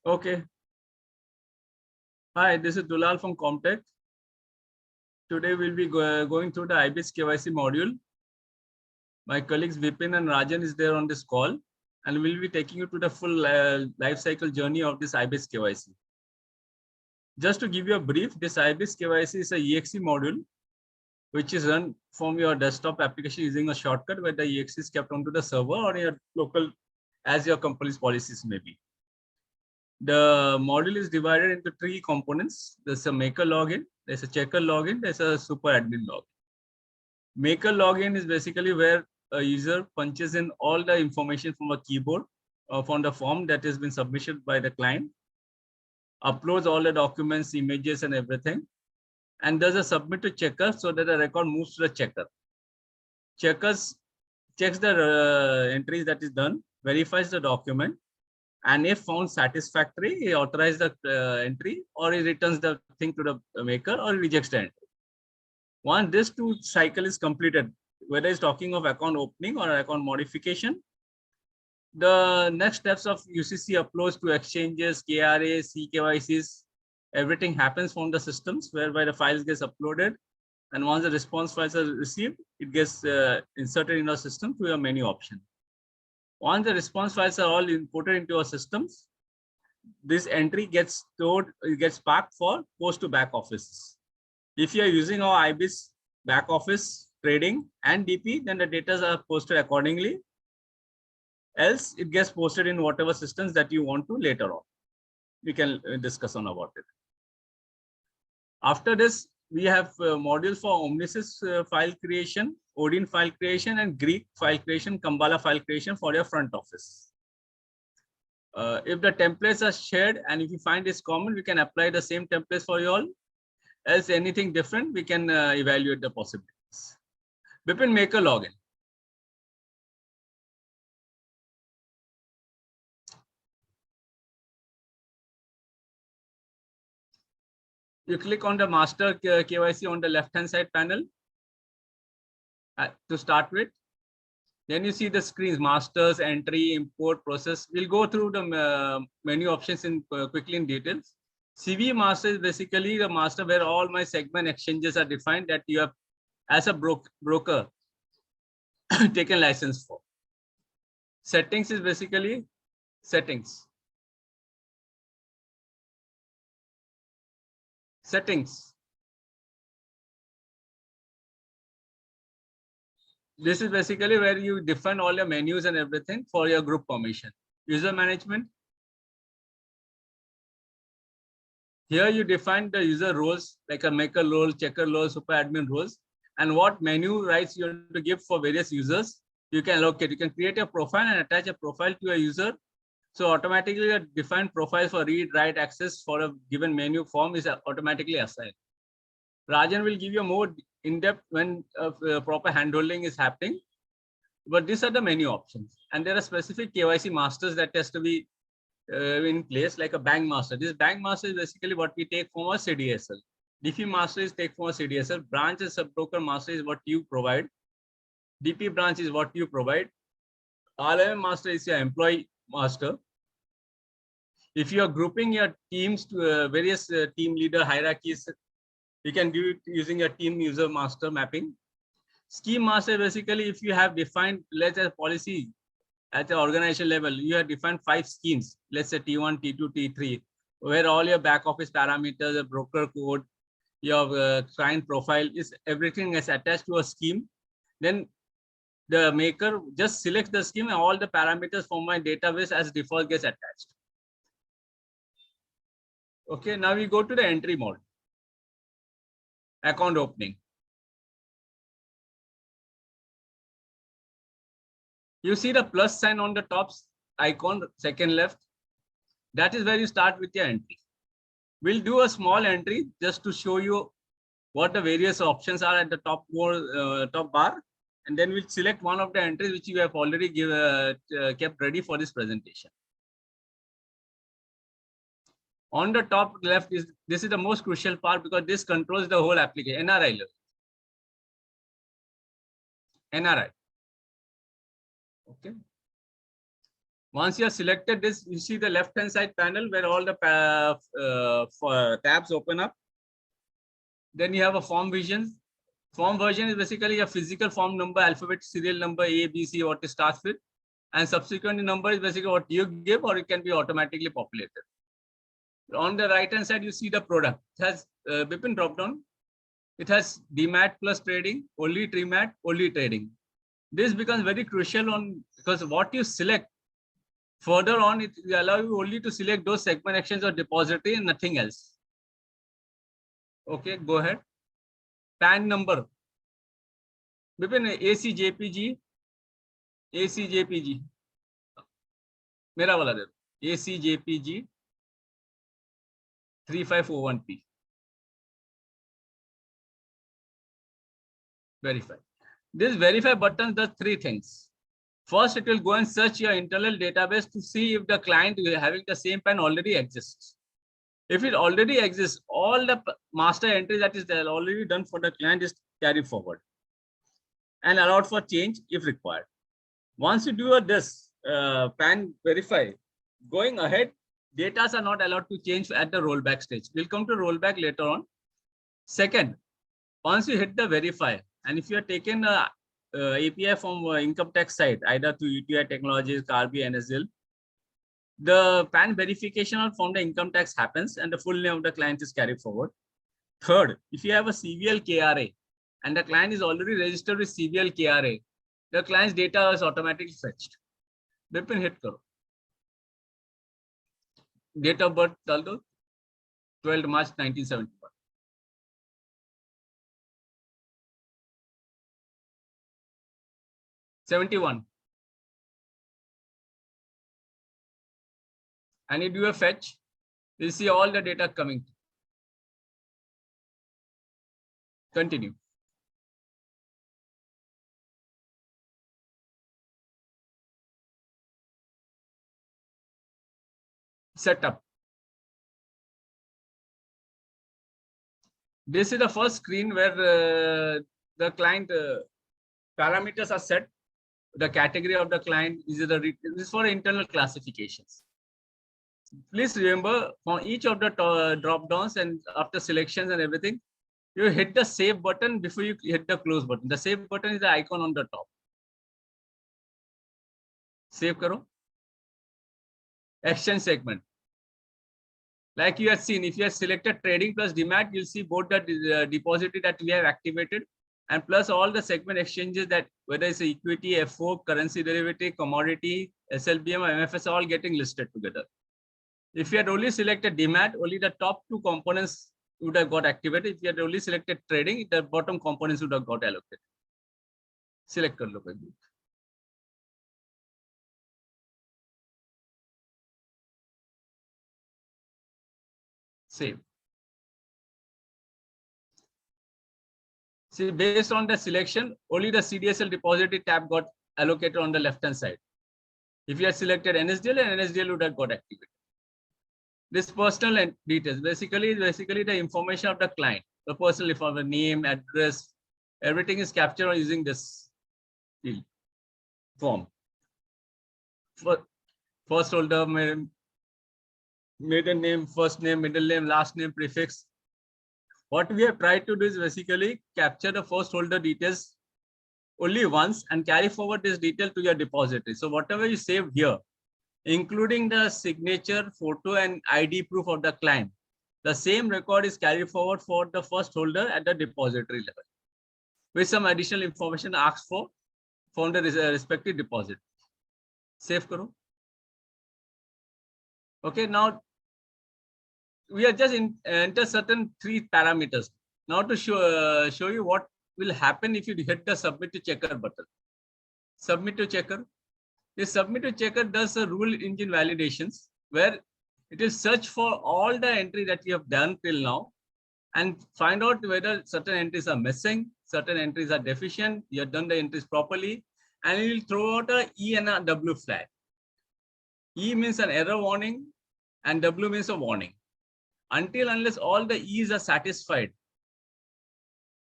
Okay. Hi, this is Dulal from Comtech. Today we'll be going through the iBeatsKyc module. My colleagues Vipin and Rajan is there on this call, and we'll be taking you to the full life cycle journey of this iBeatsKyc. Just to give you a brief, this iBeatsKyc is a EXE module which is run from your desktop application using a shortcut where the EXE is kept onto the server or your local, as your company's policies may be. The module is divided into three components. There's a maker login, there's a checker login, there's a super admin login. Maker login is basically where a user punches in all the information from a keyboard from the form that has been submitted by the client, uploads all the documents, images, and everything, and does a submit to checker so that the record moves to the checker. Checkers checks the entries that is done, verifies the document, and if found satisfactory, he authorizes the entry, or he returns the thing to the maker, or he rejects the entry. Once this two cycle is completed, whether it's talking of account opening or account modification, the next steps of UCC uploads to exchanges, KRA, CKYCs, everything happens from the systems whereby the files gets uploaded. And once the response files are received, it gets inserted in our system through a menu option. Once the response files are all imported into our systems, this entry gets stored, it gets packed for post to back offices. If you are using our iBeats back office, trading, and DP, then the data are posted accordingly. Else, it gets posted in whatever systems that you want to later on. We can discuss on about it. After this, we have modules for Omnisys file creation, Odin file creation, and Greek file creation, Kambala file creation for your front office. If the templates are shared and if you find it's common, we can apply the same templates for you all. Else anything different, we can evaluate the possibilities. Vipin, maker login. You click on the master KYC on the left-hand side panel to start with. Then you see the screens, masters, entry, import, process. We'll go through the menu options in quickly in details. CV master is basically the master where all my segment exchanges are defined that you have, as a broker, taken license for. Settings is basically settings. Settings. This is basically where you define all your menus and everything for your group permission. User management. Here you define the user roles like a maker role, checker role, super admin roles, and what menu rights you want to give for various users. You can allocate. You can create a profile and attach a profile to a user. So automatically a defined profile for read, write, access for a given menu form is automatically assigned. Rajan will give you more in-depth when proper handholding is happening. But these are the menu options. And there are specific KYC masters that has to be in place, like a bank master. This bank master is basically what we take from a CDSL. DP master is take from a CDSL. Branch and sub-broker master is what you provide. DP branch is what you provide. RLM master is your employee master. If you are grouping your teams to various team leader hierarchies, you can do it using a team user master mapping. Scheme master, basically, if you have defined, let's say, policy at the organization level, you have defined 5 schemes, let's say T1, T2, T3, where all your back office parameters, the broker code, your client profile is everything is attached to a scheme. Then the maker just selects the scheme and all the parameters from my database as default gets attached. Okay, now we go to the entry mode. Account opening. You see the plus sign on the top icon, second left. That is where you start with your entry. We'll do a small entry just to show you what the various options are at the top bar. And then we'll select one of the entries which you have already kept ready for this presentation. On the top left this is the most crucial part because this controls the whole application. NRI level. NRI. Okay. Once you have selected this, you see the left hand side panel where all the tabs open up. Then you have a form vision. Form version is basically a physical form number, alphabet, serial number, A, B, C, what it starts with. And subsequent number is basically what you give, or it can be automatically populated. On the right hand side, you see the product. It has Bipin drop down. It has demat plus trading, only demat, only trading. This becomes very crucial on because what you select further on, it will allow you only to select those segment actions or depository and nothing else. Okay, go ahead. PAN number. Bipin ACJPG, ACJPG. मेरा वाला दे दो ACJPG 3501P. Verify. This verify button does three things. First, it will go and search your internal database to see if the client having the same PAN already exists. If it already exists, all the master entry that is there already done for the client is carried forward and allowed for change if required. Once you do this PAN verify, going ahead, data are not allowed to change at the rollback stage. We'll come to rollback later on. Second, once you hit the verify, and if you are taken API from income tax side, either through UTI Technologies, Carby, NSL, the PAN verification from the income tax happens and the full name of the client is carried forward. Third, if you have a CVL KRA and the client is already registered with CVL KRA, the client's data is automatically fetched. Bipin hit karo. Date of birth dal do 12 March 1971. 71. And you do a fetch, you'll see all the data coming. Continue. Setup. This is the first screen where the client parameters are set. The category of the client is this is for internal classifications. Please remember, for each of the drop downs and after selections and everything, you hit the save button before you hit the close button. The save button is the icon on the top. Save karo. Action segment. Like you have seen, if you have selected trading plus demat, you'll see both the depository that we have activated and plus all the segment exchanges that whether it's equity, FO, currency derivative, commodity, SLBM, or MFS, all getting listed together. If you had only selected demat, only the top two components would have got activated. If you had only selected trading, the bottom components would have got allocated. Select kar lo. Save. See, based on the selection, only the CDSL depository tab got allocated on the left hand side. If you had selected NSDL, and NSDL would have got activated. This personal details basically the information of the client, the personal information, name, address, everything is captured using this field form. First holder, maiden name, first name, middle name, last name, prefix. What we have tried to do is basically capture the first holder details only once and carry forward this detail to your depository. So whatever you save here, including the signature, photo, and ID proof of the client, the same record is carried forward for the first holder at the depository level, with some additional information asked for from the respective deposit. Save karo. Okay, now we are just enter certain three parameters. Now to show you what will happen if you hit the submit to checker button. Submit to checker. This submit to checker does a rule engine validations where it will search for all the entry that you have done till now and find out whether certain entries are missing, certain entries are deficient, you have done the entries properly, and it will throw out a E and a W flag. E means an error warning and W means a warning. Until unless all the E's are satisfied,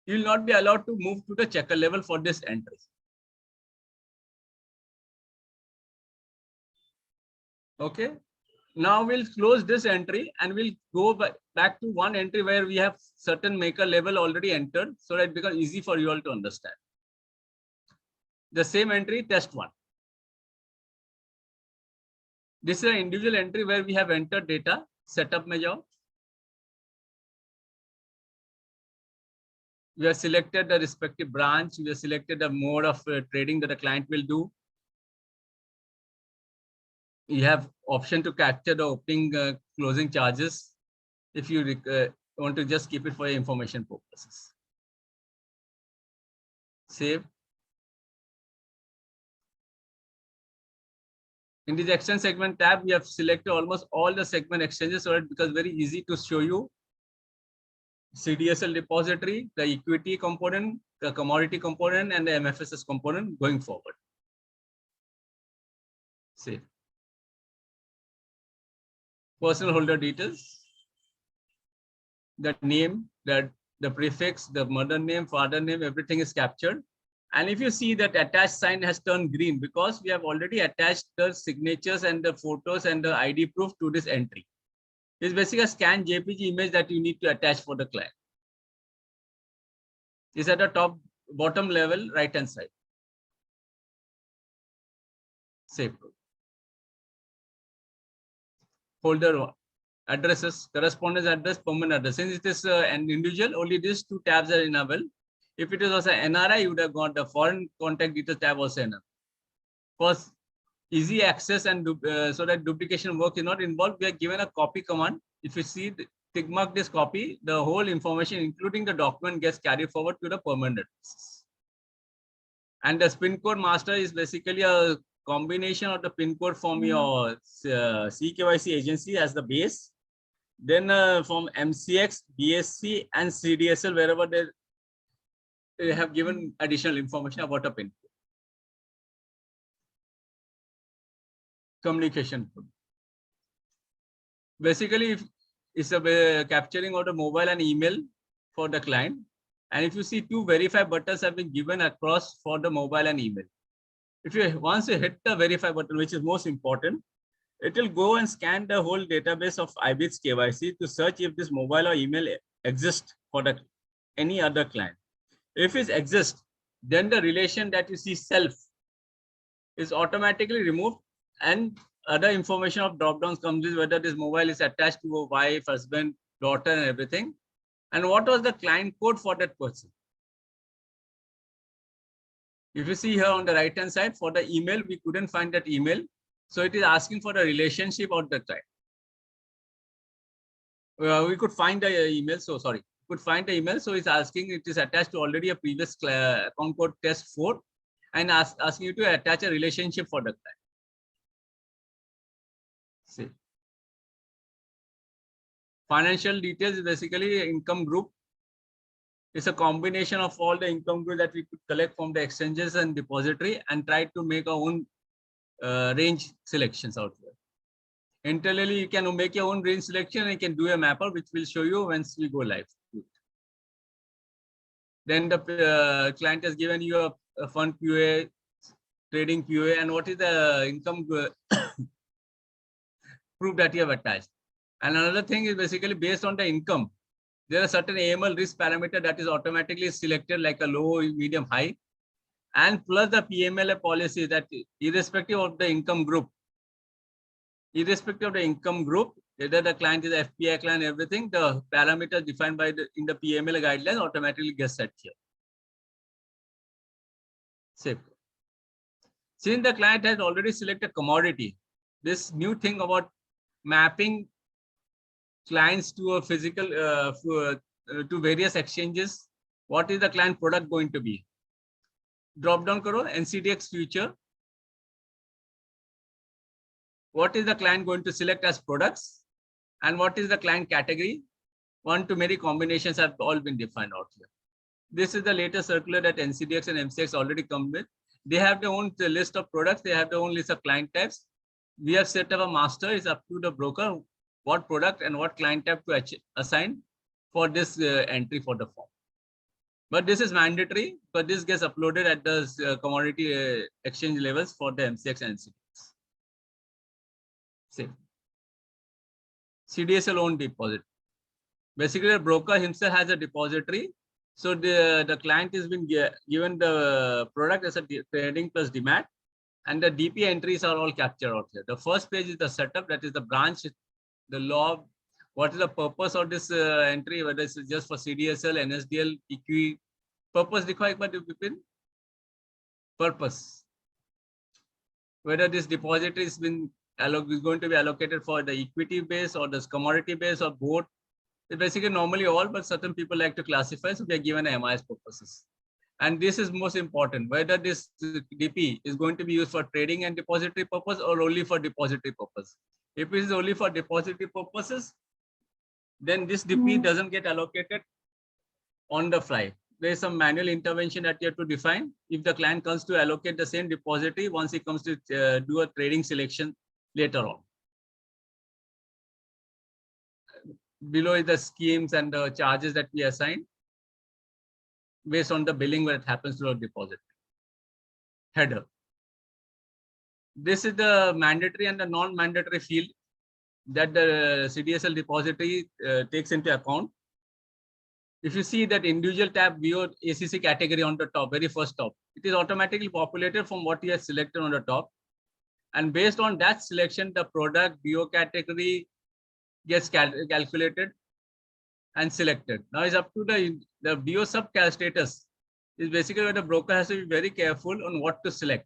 you will not be allowed to move to the checker level for this entry. Okay. Now we'll close this entry and we'll go back to one entry where we have certain maker level already entered, so that it becomes easy for you all to understand. The same entry, test one. This is an individual entry where we have entered data. Setup mein jao. We have selected the respective branch. We have selected the mode of trading that the client will do. You have option to capture the opening closing charges if you want to just keep it for information purposes. Save. In this exchange segment tab, we have selected almost all the segment exchanges, so it becomes very easy to show you CDSL depository, the equity component, the commodity component, and the MFSS component going forward. Save. Personal holder details, the name, the prefix, the mother name, father name, everything is captured. And if you see that attached sign has turned green because we have already attached the signatures and the photos and the ID proof to this entry. It's basically a scanned JPG image that you need to attach for the client. It's at the bottom level, right hand side. Save. Folder addresses, correspondence address, permanent address. Since it is an individual, only these two tabs are enabled. If it is also NRI, you would have got the foreign contact details tab also enabled. First, easy access and so that duplication work is not involved, we are given a copy command. If you see, tick mark this copy, the whole information, including the document, gets carried forward to the permanent address. And the pin code master is basically a combination of the pin code from your CKYC agency as the base, then from MCX, BSC, and CDSL, wherever they have given additional information about a pin code. Communication code. Basically, it's a capturing of the mobile and email for the client. And if you see, two verify buttons have been given across for the mobile and email. If you once you hit the verify button, which is most important, it will go and scan the whole database of iBeatsKyc to search if this mobile or email exists for any other client. If it exists, then the relation that you see self is automatically removed, and other information of drop downs comes in, whether this mobile is attached to a wife, husband, daughter, and everything. And what was the client code for that person? If you see here on the right hand side, for the email, we couldn't find that email. So it is asking for the relationship of the client. We could find the email. So sorry, could find the email. So it's asking, it is attached to already a previous account code test 4 and asking you to attach a relationship for the client. See. Financial details is basically income group. It's a combination of all the income group that we could collect from the exchanges and depository and try to make our own range selections out there. Internally, you can make your own range selection and you can do a mapper, which will show you once we go live. Then the client has given you a fund QA, trading QA, and what is the income proof that you have attached. And another thing is basically based on the income. There are certain AML risk parameter that is automatically selected, like a low, medium, high, and plus the PMLA policy that irrespective of the income group, whether the client is FPI client, everything, the parameters defined by in the PMLA guidelines automatically get set here. Save. Since the client has already selected commodity, this new thing about mapping clients to a physical to various exchanges, what is the client product going to be? Drop down karo NCDX future. What is the client going to select as products, and what is the client category? One to many combinations have all been defined out here. This is the latest circular that NCDX and MCX already come with. They have their own list of products. They have their own list of client types. We have set up a master. It's up to the broker what product and what client type to assign for this entry for the form. But this is mandatory, but this gets uploaded at the commodity exchange levels for the MCX and NCDX. Same. CDSL owned deposit. Basically, the broker himself has a depository. So the client has been given the product as a trading plus demat, and the DP entries are all captured out here. The first page is the setup, that is the branch, the law, what is the purpose of this entry, whether it's just for CDSL, NSDL, EQ, purpose required by the purpose. Whether this depository is going to be allocated for the equity base or the commodity base or both. It's basically normally all, but certain people like to classify, so we are given MIS purposes. And this is most important, whether this DP is going to be used for trading and depository purpose or only for depository purpose. If it is only for depository purposes, then this DP doesn't get allocated on the fly. There is some manual intervention that you have to define. If the client comes to allocate the same depository, once he comes to do a trading selection later on. Below is the schemes and the charges that we assign based on the billing where it happens to a deposit. Header. This is the mandatory and the non-mandatory field that the CDSL depository takes into account. If you see that individual tab BO ACC category on the top, very first top, it is automatically populated from what you have selected on the top. And based on that selection, the product BO category gets calculated and selected. Now it's up to the BO sub status is basically where the broker has to be very careful on what to select.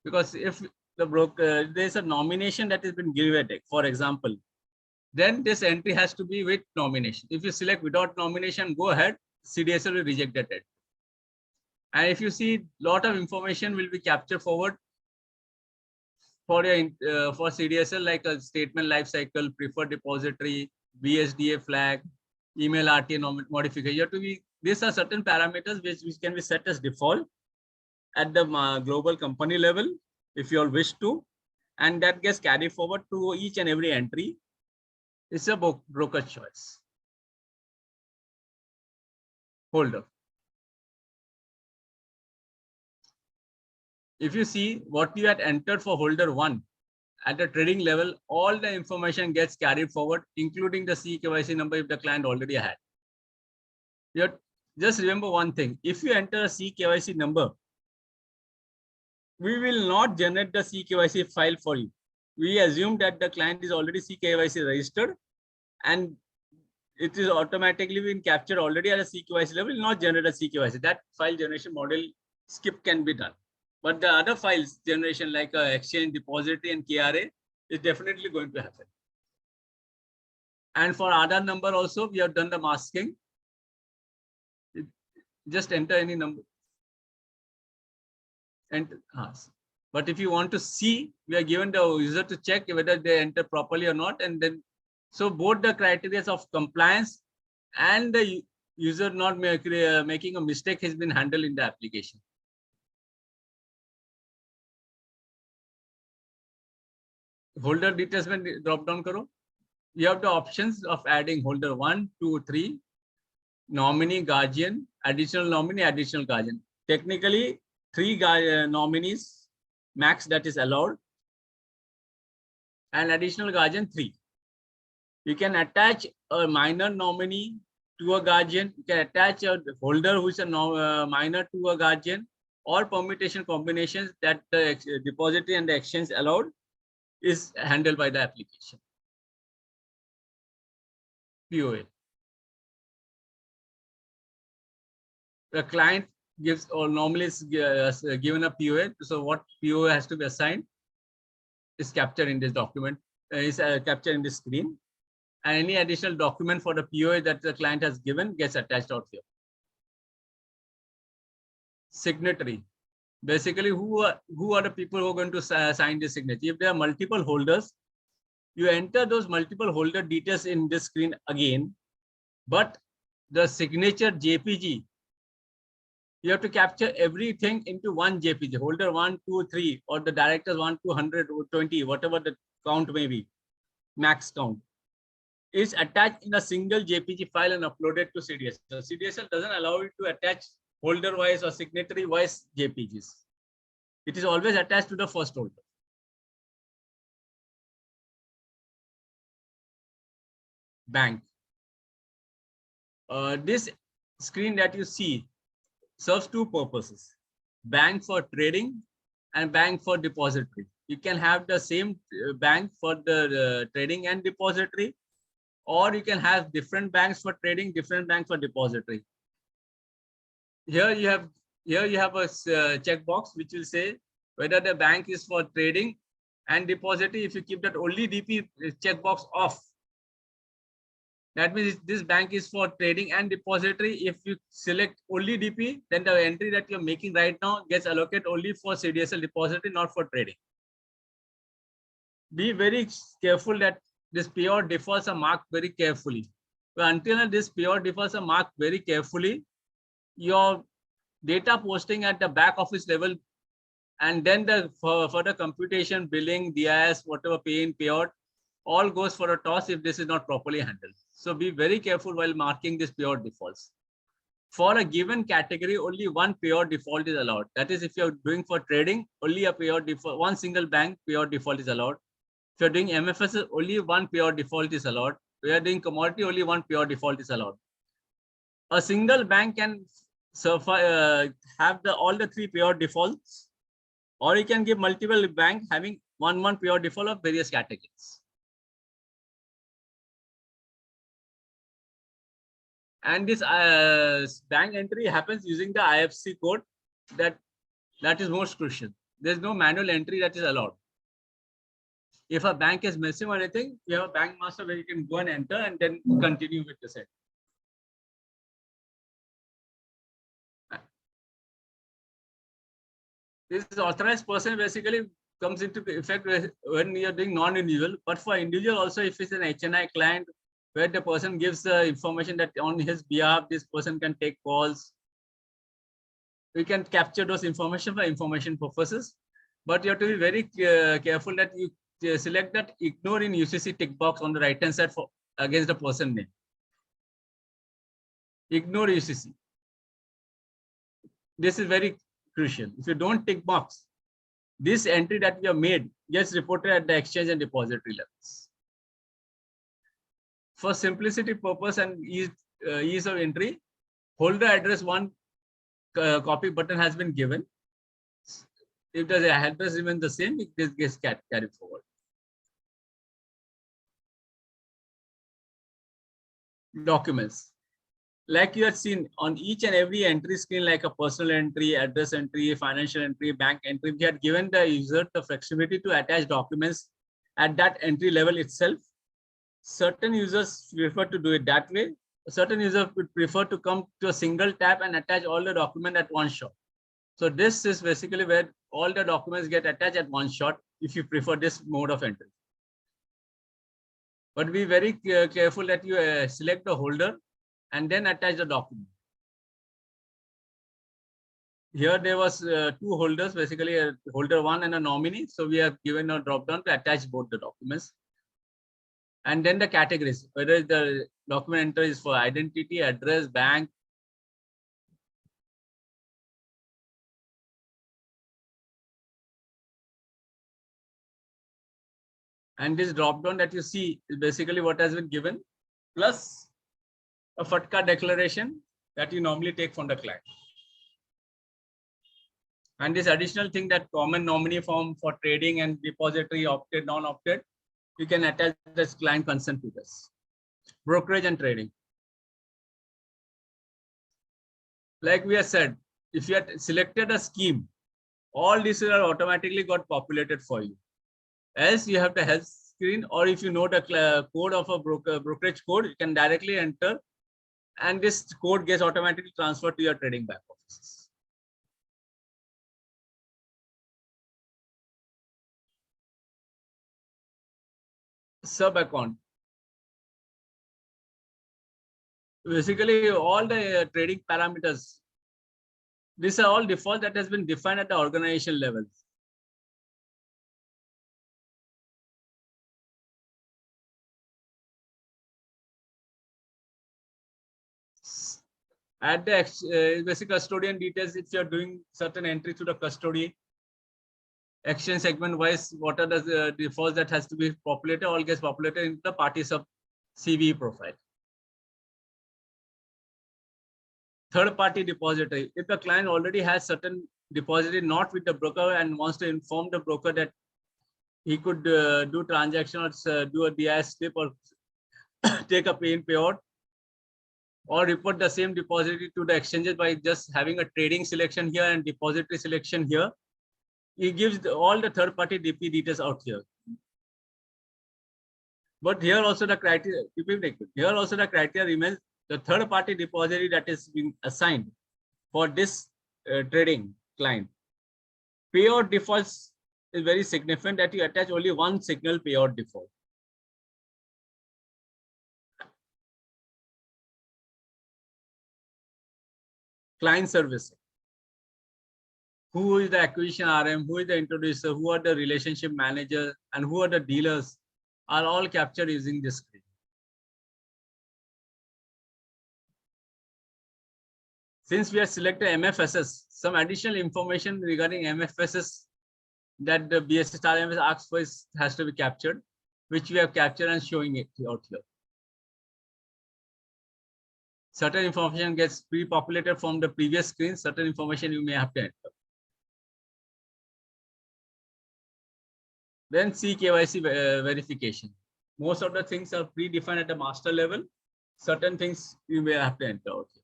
Because if the broker, there's a nomination that has been given, for example, then this entry has to be with nomination. If you select without nomination, go ahead, CDSL will reject that. And if you see, a lot of information will be captured forward for for CDSL, like a statement lifecycle, preferred depository, BSDA flag, email RTA modification. You have to be, these are certain parameters which can be set as default at the global company level, if you all wish to, and that gets carried forward to each and every entry. It's a broker choice. Holder. If you see what you had entered for holder 1 at the trading level, all the information gets carried forward, including the CKYC number if the client already had. Just remember one thing, if you enter a CKYC number, we will not generate the CKYC file for you. We assume that the client is already CKYC registered and it is automatically been captured already at a CKYC level, will not generate a CKYC. That file generation model skip can be done. But the other files generation like exchange, depository and KRA is definitely going to happen. And for Aadhaar number also, we have done the masking. Just enter any number. But if you want to see, we are given the user to check whether they enter properly or not. And then, so both the criteria of compliance and the user not making a mistake has been handled in the application. Holder details में drop down करो. You have the options of adding holder 1, 2, 3, nominee, guardian, additional nominee, additional guardian. Technically, 3 nominees max that is allowed, and additional guardian 3. You can attach a minor nominee to a guardian. You can attach a holder who is a minor to a guardian, or permutation combinations that the depository and the exchange allowed is handled by the application. POA. The client gives, or normally is given a POA. So what POA has to be assigned is captured in this document, is captured in this screen. And any additional document for the POA that the client has given gets attached out here. Signatory. Basically, who are the people who are going to sign this signature? If there are multiple holders, you enter those multiple holder details in this screen again, but the signature JPG, you have to capture everything into one JPG, holder 1, 2, 3, or the directors 1, 200, or 20, whatever the count may be, max count, is attached in a single JPG file and uploaded to CDSL. So CDSL doesn't allow you to attach holder-wise or signatory-wise JPGs. It is always attached to the first holder. bank. This screen that you see serves two purposes: bank for trading and bank for depository. You can have the same bank for the trading and depository, or you can have different banks for trading, different banks for depository. Here you have a checkbox which will say whether the bank is for trading and depository. If you keep that only DP checkbox off, that means this bank is for trading and depository. If you select only DP, then the entry that you're making right now gets allocated only for CDSL depository, not for trading. Be very careful that this payout defaults are marked very carefully. But until this payout defaults are marked very carefully, your data posting at the back office level, and then the further computation, billing, DIS, whatever pay in payout, all goes for a toss if this is not properly handled. So be very careful while marking this payout defaults. For a given category, only one payout default is allowed. That is, if you're doing for trading, only a payout default, one single bank payout default is allowed. If you're doing MFS, only one payout default is allowed. If you're doing commodity, only one payout default is allowed. A single bank can have all the three payout defaults, or you can give multiple banks having one payout default of various categories. And this bank entry happens using the IFSC code. That is most crucial. There's no manual entry that is allowed. If a bank is missing or anything, you have a bank master where you can go and enter and then continue with the set. This authorized person basically comes into effect when you're doing non-individual, but for individual also, if it's an HNI client where the person gives the information that on his behalf, this person can take calls, we can capture those information for information purposes. But you have to be very careful that you select that ignore in UCC tick box on the right hand side for against the person name. Ignore UCC. This is very crucial. If you don't tick box, this entry that you have made gets reported at the exchange and depository levels. For simplicity purpose and ease of entry, holder address one copy button has been given. If the address remains the same, this gets carried forward. Documents. Like you had seen on each and every entry screen, like a personal entry, address entry, financial entry, bank entry, we had given the user the flexibility to attach documents at that entry level itself. Certain users prefer to do it that way. Certain users would prefer to come to a single tab and attach all the documents at one shot. So this is basically where all the documents get attached at one shot if you prefer this mode of entry. But be very careful that you select the holder and then attach the document. Here there was two holders, basically a holder one and a nominee. So we have given a drop down to attach both the documents. And then the categories, whether the document entry is for identity, address, bank. And this drop down that you see is basically what has been given, plus a FATCA declaration that you normally take from the client. And this additional thing, that common nominee form for trading and depository, opted, non-opted, you can attach this client consent to this. Brokerage and trading. Like we have said, if you had selected a scheme, all these are automatically got populated for you. Else you have the help screen, or if you know the code of a brokerage code, you can directly enter and this code gets automatically transferred to your trading back offices. Sub account. Basically all the trading parameters, these are all default that has been defined at the organization level. At the basic custodian details, if you're doing certain entry to the custody, exchange segment wise, what are the defaults that has to be populated, all gets populated into the party sub CVE profile. Third-party depository. If the client already has certain depository not with the broker and wants to inform the broker that he could do transaction or do a DIS slip or take a pay-in payout, or report the same depository to the exchanges by just having a trading selection here and depository selection here. He gives all the third-party DP details out here. But here also the criteria, here also the criteria remains the third-party depository that is being assigned for this trading client. Payout defaults is very significant that you attach only one signal payout default. Client service. Who is the acquisition RM, who is the introducer, who are the relationship manager, and who are the dealers are all captured using this screen. Since we have selected MFSS, some additional information regarding MFSS that the BSC star MS asks for has to be captured, which we have captured and showing it out here. Certain information gets pre-populated from the previous screen. Certain information you may have to enter. Then KYC verification. Most of the things are predefined at the master level. Certain things you may have to enter out here.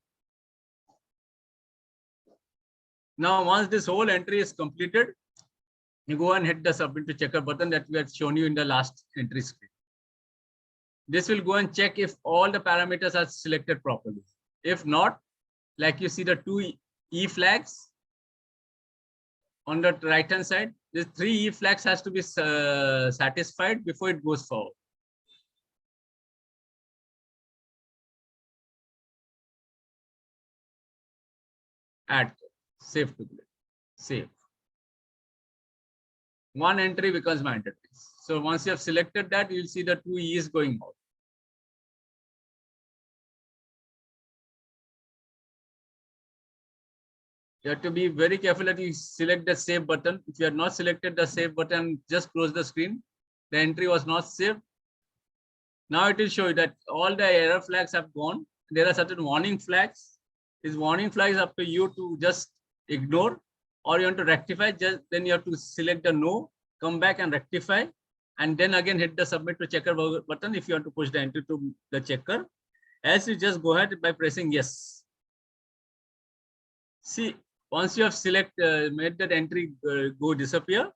Now, once this whole entry is completed, you go and hit the submit to checker button that we had shown you in the last entry screen. This will go and check if all the parameters are selected properly. If not, like you see the two E flags on the right hand side, the 3 E flags has to be satisfied before it goes forward. Add, save to play, save. One entry becomes mandatory. So once you have selected that, you'll see the 2 E's going out. You have to be very careful that you select the save button. If you have not selected the save button, just close the screen. The entry was not saved. Now it will show you that all the error flags have gone. There are certain warning flags. These warning flags up to you to just ignore, or you want to rectify. Then you have to select the no, come back and rectify, and then again hit the submit to checker button if you want to push the entry to the checker. Else you just go ahead by pressing yes. See, once you have made that entry go disappear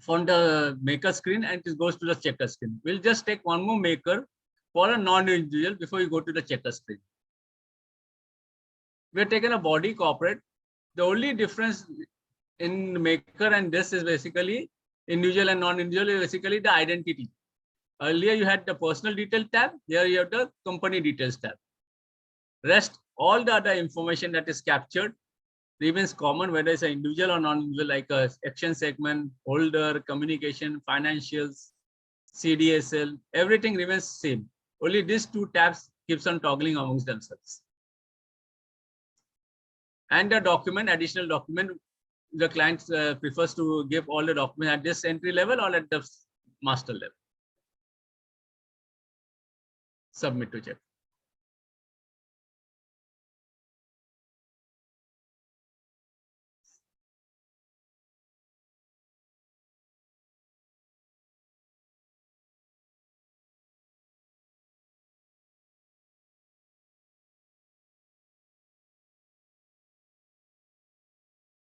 from the maker screen and it goes to the checker screen. We'll just take one more maker for a non-individual before you go to the checker screen. We have taken a body corporate. The only difference in maker and this is basically individual and non-individual is basically the identity. Earlier you had the personal detail tab. Here you have the company details tab. Rest, all the other information that is captured remains common, whether it's an individual or non-individual, like a action segment, holder, communication, financials, CDSL, everything remains same. Only these 2 tabs keeps on toggling amongst themselves. And the document, additional document, the client prefers to give all the documents at this entry level or at the master level. Submit to check.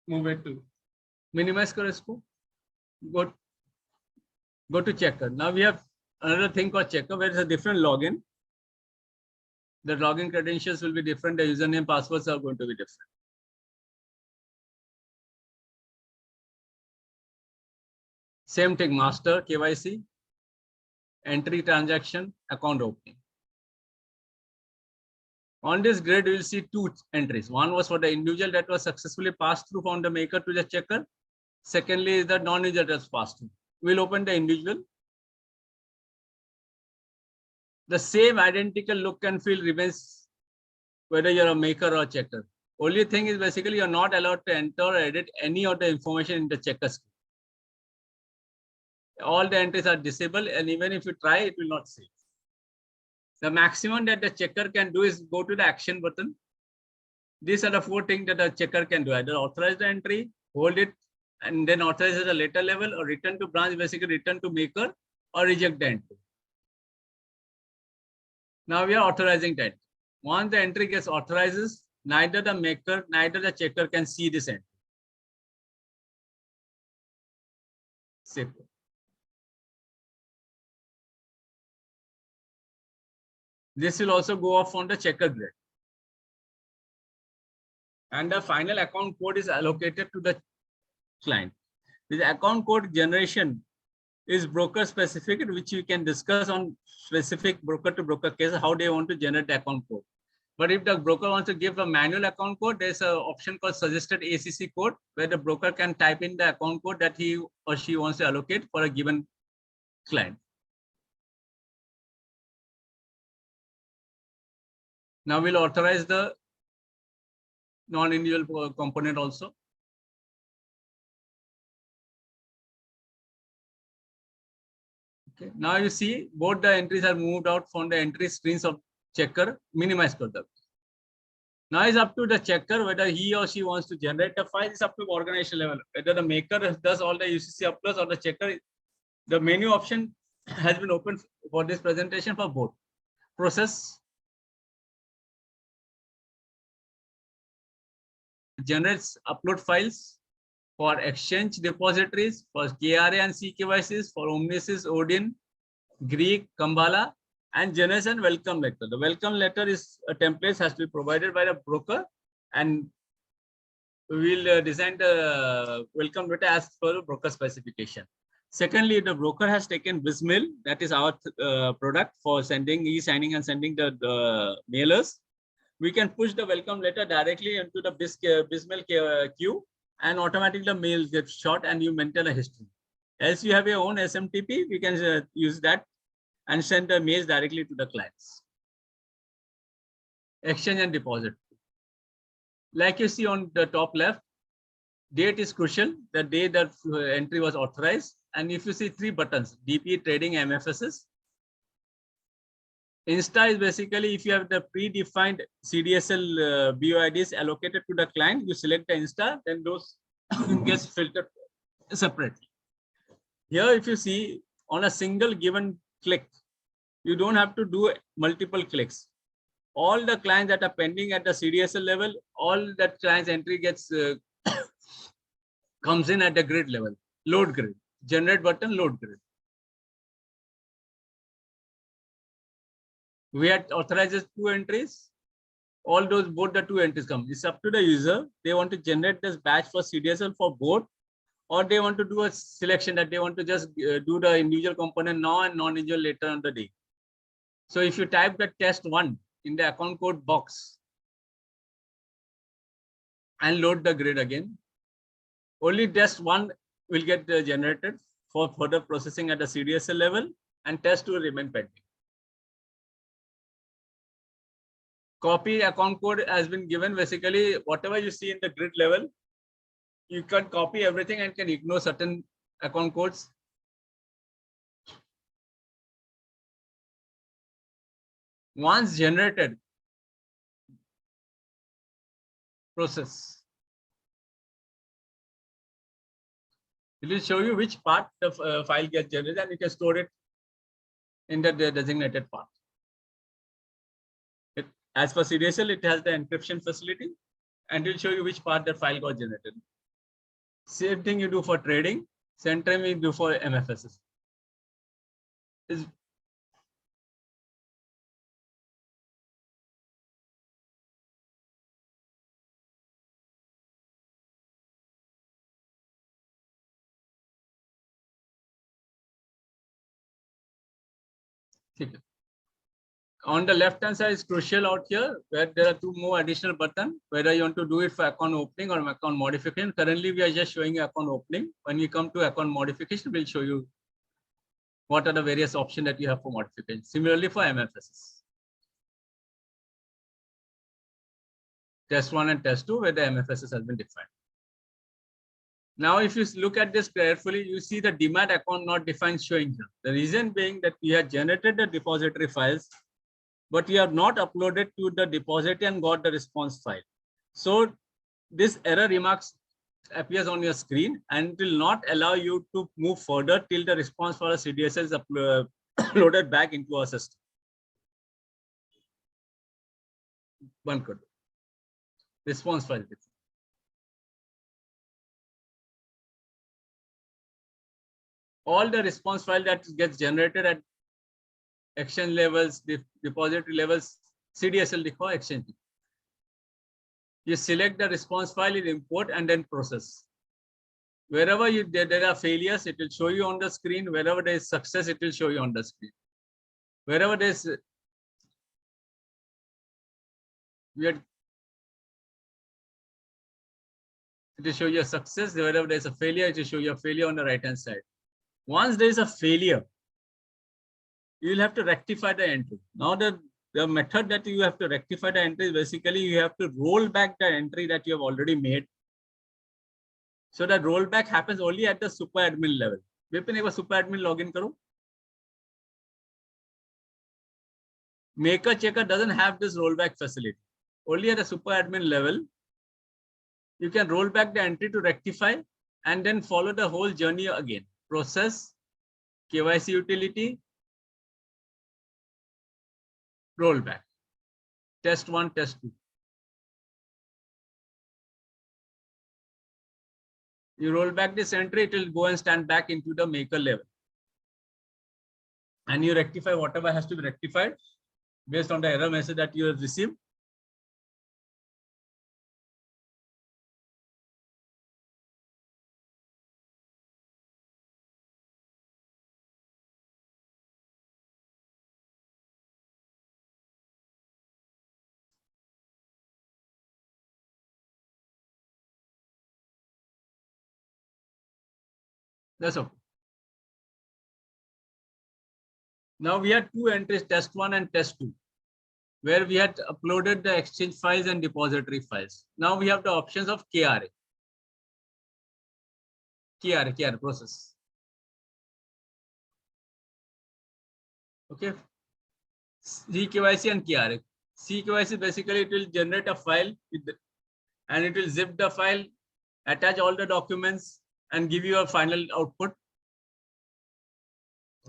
Move it to minimize karo isko. Go to checker. Now we have another thing called checker where it's a different login. The login credentials will be different. The username passwords are going to be different. Same thing, master, KYC, entry transaction, account opening. On this grid, you will see 2 entries. One was for the individual that was successfully passed through from the maker to the checker. Secondly, is the non-individual that was passed through. We'll open the individual. The same identical look and feel remains whether you're a maker or a checker. Only thing is basically you're not allowed to enter or edit any of the information in the checker screen. All the entries are disabled, and even if you try, it will not save. The maximum that the checker can do is go to the action button. These are the 4 things that a checker can do. Either authorize the entry, hold it, and then authorize at a later level, or return to branch, basically return to maker, or reject the entry. Now we are authorizing that. Once the entry gets authorizes, neither the maker, neither the checker can see this entry. Simple. This will also go off on the checker grid. And the final account code is allocated to the client. This account code generation is broker specific, which you can discuss on specific broker to broker case, how they want to generate the account code. But if the broker wants to give a manual account code, there's an option called suggested ACC code, where the broker can type in the account code that he or she wants to allocate for a given client. Now we'll authorize the non-individual component also. Okay. Now you see both the entries are moved out from the entry screens of checker, minimize product. Now it's up to the checker whether he or she wants to generate the file. It's up to organization level. Whether the maker does all the UCC uploads or the checker, the menu option has been opened for this presentation for both. Process generates upload files for exchange depositories, for KRA and CKYCs, for Omnisys, Odin, Greek, Kambala, and generates a welcome letter. The welcome letter is a template has to be provided by the broker, and we will design the welcome letter as per the broker specification. Secondly, the broker has taken BizMail, that is our product for sending e-signing and sending the mailers. We can push the welcome letter directly into the BizMail queue, and automatically the mail gets shot and you maintain a history. Else you have your own SMTP, we can use that and send the mails directly to the clients. Exchange and deposit. Like you see on the top left, date is crucial, the day that entry was authorized. And if you see 3 buttons, DP, trading, MFSs. Insta is basically if you have the predefined CDSL BOIDs allocated to the client, you select the Insta, then those gets filtered separately. Here, if you see on a single given click, you don't have to do multiple clicks. All the clients that are pending at the CDSL level, all that clients entry gets comes in at the grid level, load grid, generate button, load grid. We had authorized 2 entries. All those, both the 2 entries come. It's up to the user. They want to generate this batch for CDSL for both, or they want to do a selection that they want to just do the individual component now and non-individual later on the day. So if you type the test 1 in the account code box and load the grid again, only test 1 will get generated for further processing at the CDSL level, and test 2 will remain pending. Copy account code has been given. Basically, whatever you see in the grid level, you can copy everything and can ignore certain account codes. Once generated, process. It will show you which part the file gets generated, and you can store it in the designated part. As for CDSL, it has the encryption facility, and it will show you which part the file got generated. Same thing you do for trading, same time you do for MFSs. On the left hand side is crucial out here, where there are 2 more additional buttons, whether you want to do it for account opening or account modification. Currently, we are just showing you account opening. When we come to account modification, we'll show you what are the various options that you have for modification. Similarly for MFSs. Test 1 and test 2, where the MFSs has been defined. Now, if you look at this carefully, you see the demat account not defined showing here. The reason being that we have generated the depository files but you have not uploaded to the depository and got the response file. So this error remarks appears on your screen and will not allow you to move further till the response for a CDSL is uploaded back into our system. One could response file. All the response file that gets generated at exchange levels, depository levels, CDSL दिखाओ exchange. You select the response file, you import and then process. Wherever there are failures, it will show you on the screen. Wherever there is success, it will show you on the screen. Wherever there is, it will show you a success. Wherever there is a failure, it will show you a failure on the right hand side. Once there is a failure, you will have to rectify the entry. Now the method that you have to rectify the entry is basically you have to roll back the entry that you have already made. So that rollback happens only at the super admin level. Vipin, एक बार super admin login करो. Maker checker doesn't have this rollback facility. Only at the super admin level, you can roll back the entry to rectify and then follow the whole journey again. Process, KYC utility, rollback. Test 1, test 2. You roll back this entry, it will go and stand back into the maker level. And you rectify whatever has to be rectified based on the error message that you have received. That's okay. Now we had two entries, test 1 and test 2, where we had uploaded the exchange files and depository files. Now we have the options of KRA. KRA process. Okay. CKYC and KRA. CKYC basically it will generate a file and it will zip the file, attach all the documents and give you a final output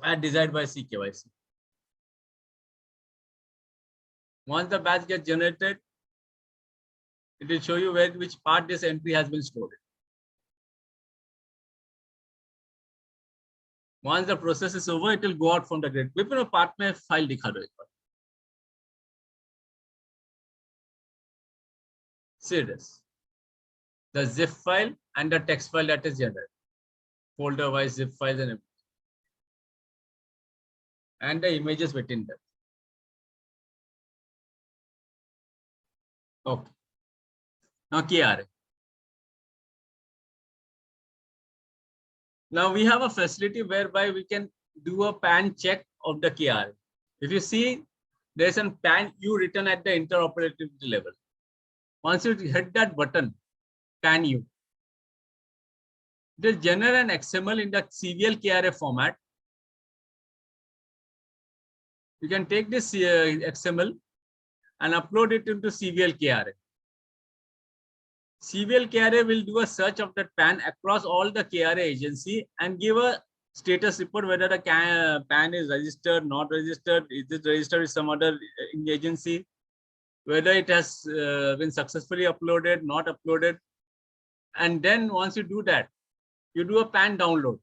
as desired by CKYC. Once the batch gets generated, it will show you which part this entry has been stored. Once the process is over, it will go out from the grid. विभिन्न part में file दिखा दो एक बार. See this. The zip file and the text file that is generated. Folder wise zip files and everything. And the images within that. Okay. Now KRA. Now we have a facility whereby we can do a PAN check of the KRA. If you see, there's a PAN U written at the interoperability level. Once you hit that button, PAN U, it will generate an XML in the CVL KRA format. You can take this XML and upload it into CVL KRA. CVL KRA will do a search of that PAN across all the KRA agency and give a status report whether the PAN is registered, not registered, is it registered with some other agency, whether it has been successfully uploaded, not uploaded. And then once you do that, you do a PAN download.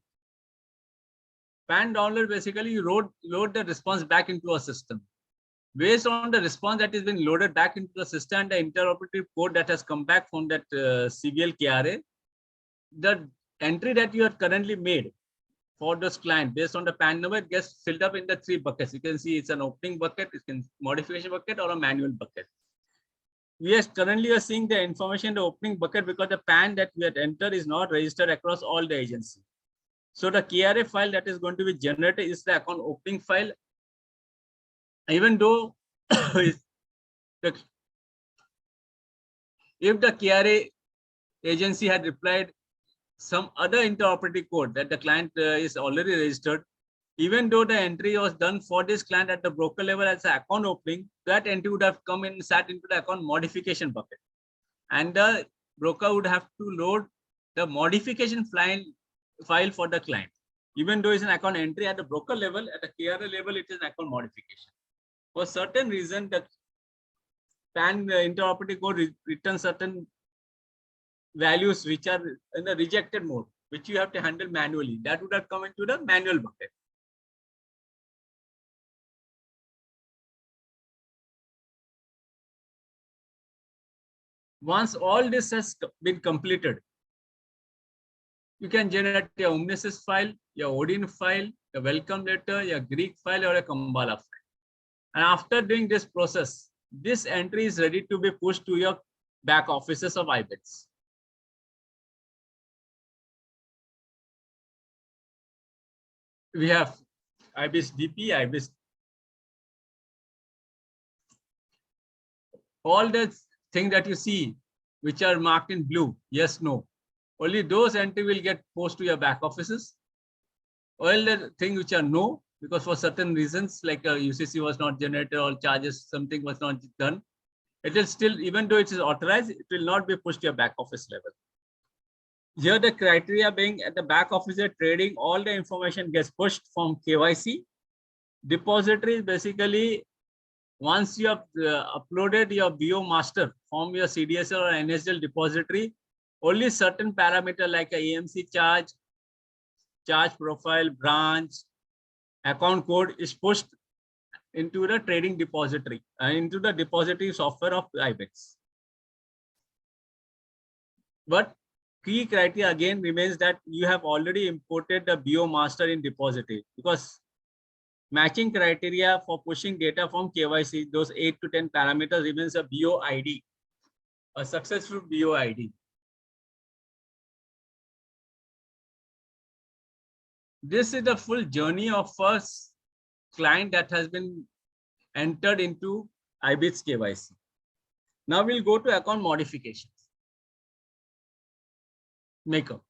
PAN download basically you load the response back into a system. Based on the response that has been loaded back into the system and the interoperative code that has come back from that CVL KRA, the entry that you have currently made for this client based on the PAN number gets filled up in the 3 buckets. You can see it's an opening bucket, it's a modification bucket or a manual bucket. We are currently seeing the information in the opening bucket because the PAN that we had entered is not registered across all the agencies. So the KRA file that is going to be generated is the account opening file. Even though if the KRA agency had replied some other interoperative code that the client is already registered, Even though the entry was done for this client at the broker level as an account opening, that entry would have come in, sat into the account modification bucket. And the broker would have to load the modification file for the client. Even though it's an account entry at the broker level, at the KRA level, it is an account modification. For certain reason, the PAN interoperability code returns certain values which are in the rejected mode, which you have to handle manually. That would have come into the manual bucket. Once all this has been completed, you can generate your Omnisys file, your Odin file, your welcome letter, your Greek file, or a Kambala file. And after doing this process, this entry is ready to be pushed to your back offices of iBeats. We have iBeats DP, iBeats. All the things that you see, which are marked in blue, yes, no. Only those entry will get posted to your back offices. All the things which are no, because for certain reasons, like UCC was not generated or charges, something was not done, it will still, even though it is authorized, it will not be pushed to your back office level. Here, the criteria being at the back office trading, all the information gets pushed from KYC. Depository is basically once you have uploaded your BO master from your CDSL or NSDL depository, only certain parameter like a AMC charge, charge profile, branch, account code is pushed into the trading depository, into the depository software of iBeats. But key criteria again remains that you have already imported the BO master in depository, because matching criteria for pushing data from KYC, those 8 to 10 parameters remains a BO ID, a successful BO ID. This is the full journey of first client that has been entered into iBeats KYC. Now we'll go to account modifications. Makeup.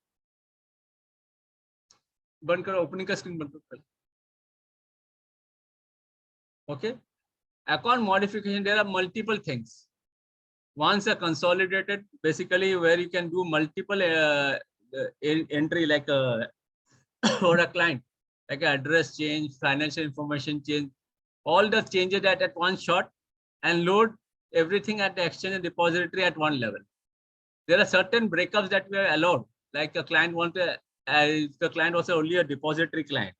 बंद करो, opening का screen बंद करो. Okay. Account modification, there are multiple things. Once a consolidated, basically where you can do multiple entry like for a client, like address change, financial information change, all the changes at one shot, and load everything at the exchange and depository at one level. There are certain breakups that we are allowed, like a client want to, the client was only a depository client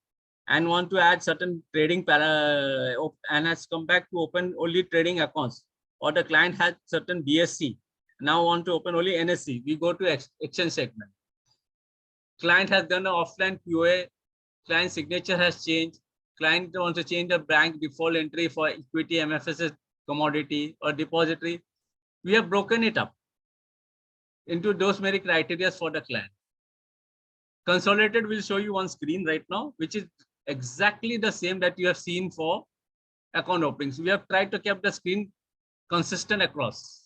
and want to add certain trading and has come back to open only trading accounts, or the client has certain BSC, now want to open only NSC. We go to exchange segment. Client has done an offline POA, client signature has changed, client wants to change the bank default entry for equity, MFS, commodity, or depository. We have broken it up into those many criteria for the client. Consolidated will show you on screen right now, which is exactly the same that you have seen for account openings. We have tried to keep the screen consistent across.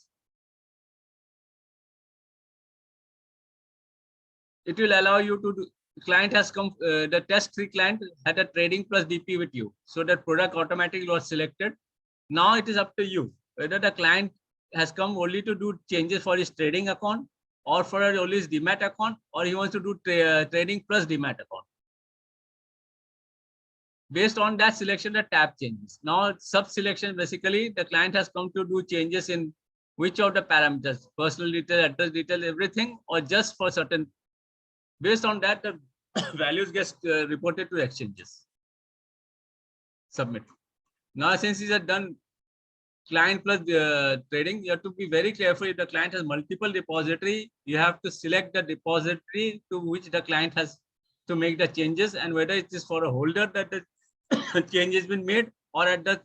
It will allow you to do, client has come, the test 3 client had a trading plus DP with you. So that product automatically was selected. Now it is up to you whether the client has come only to do changes for his trading account, or for only his demat account, or he wants to do trading plus demat account. Based on that selection, the tab changes. Now sub selection, basically the client has come to do changes in which of the parameters, personal detail, address detail, everything, or just for certain. Based on that, the values get reported to exchanges. Submit. Now, since these are done client plus trading, you have to be very careful. If the client has multiple depository, you have to select the depository to which the client has to make the changes, and whether it is for a holder that the change has been made, or at the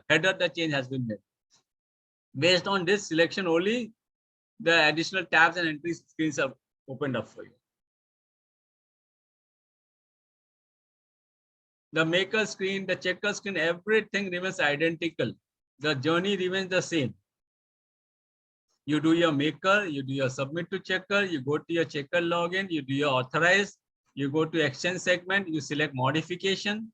header the change has been made. Based on this selection only, the additional tabs and entry screens are opened up for you. The maker screen, the checker screen, everything remains identical. The journey remains the same. You do your maker, you do your submit to checker, you go to your checker login, you do your authorize, You go to exchange segment, you select modification,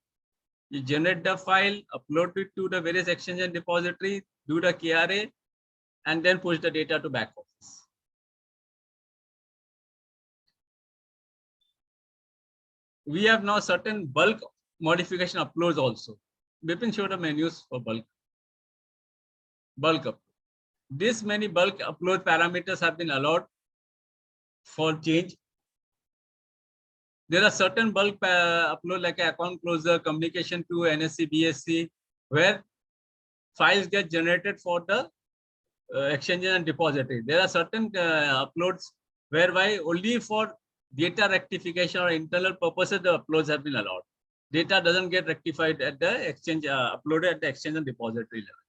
you generate the file, upload it to the various exchange and depository, do the KRA, and then push the data to back office. We have now certain bulk modification uploads also. Vipin showed the menus for bulk upload. This many bulk upload parameters have been allowed for change. There are certain bulk upload like account closer, communication to NSC, BSC, where files get generated for the exchange and depository. There are certain uploads whereby only for data rectification or internal purposes the uploads have been allowed. Data doesn't get rectified at the exchange, uploaded at the exchange and depository level.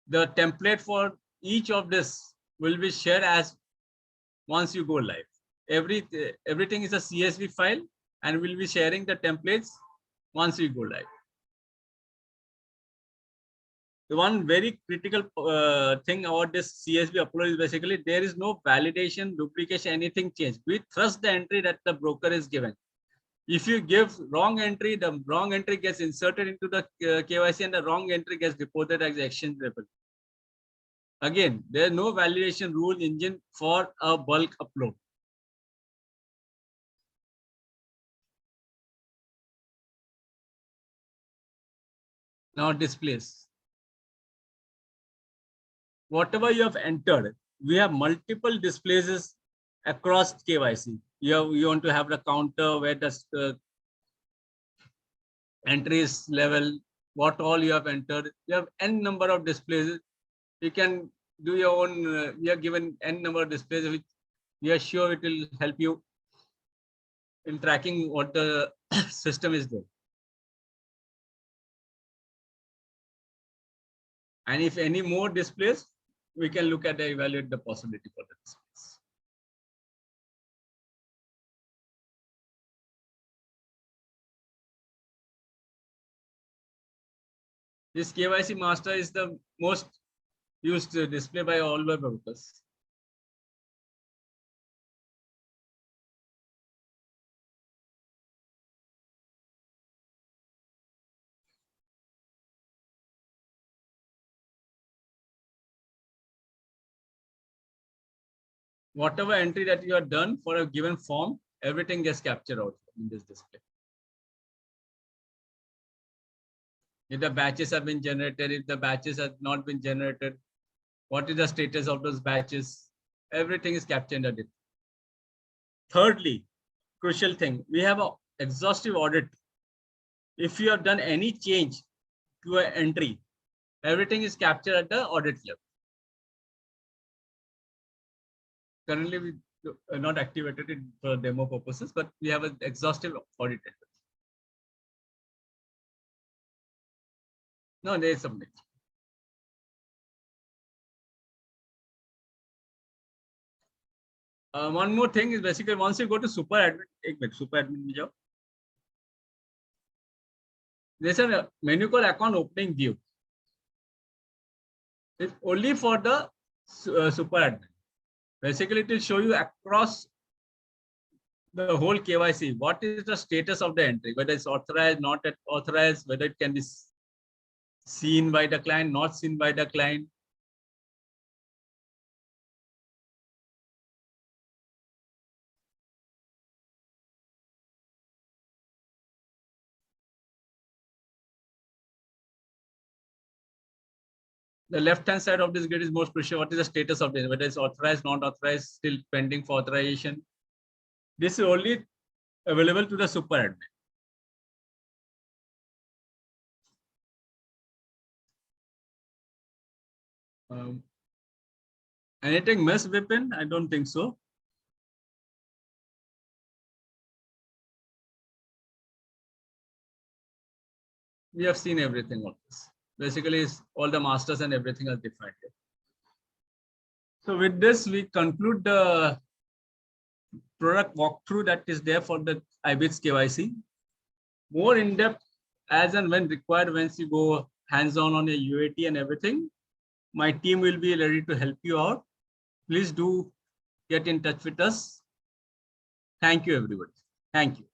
The template for each of this will be shared as once you go live. Everything is a CSV file, and we'll be sharing the templates once we go live. The one very critical thing about this CSV upload is basically there is no validation, duplication, anything changed. We trust the entry that the broker is given. If you give wrong entry, the wrong entry gets inserted into the KYC and the wrong entry gets reported as exchange level. Again, there is no validation rule engine for a bulk upload. Now displays. Whatever you have entered, we have multiple displays across KYC. You want to have the counter where the entries level, what all you have entered. You have n number of displays. You can do your own. We are given n number of displays, which we are sure it will help you in tracking what the system is doing. And if any more displays, we can look at the evaluate the possibility for the displays. This KYC master is the most used display by all the brokers. Whatever entry that you have done for a given form, everything gets captured out in this display. If the batches have been generated, if the batches have not been generated, what is the status of those batches? Everything is captured in the display. Thirdly, crucial thing, we have an exhaustive audit. If you have done any change to an entry, everything is captured at the audit level. Currently, we are not activated it for demo purposes, but we have an exhaustive audit. No, there is something. One more thing is basically once you go to super admin, there's a menu called account opening view. It's only for the super admin. Basically, it will show you across the whole KYC. What is the status of the entry, whether it's authorized, not authorized, whether it can be seen by the client, not seen by the client. The left-hand side of this grid is most crucial. What is the status of this? Whether it's authorized, not authorized, still pending for authorization. This is only available to the super admin. Anything missed, Vipin? I don't think so. We have seen everything on this. Basically, all the masters and everything are defined here. So with this, we conclude the product walkthrough that is there for the iBeatsKyc. More in depth as and when required, once you go hands-on on a UAT and everything, my team will be ready to help you out. Please do get in touch with us. Thank you, everybody. Thank you.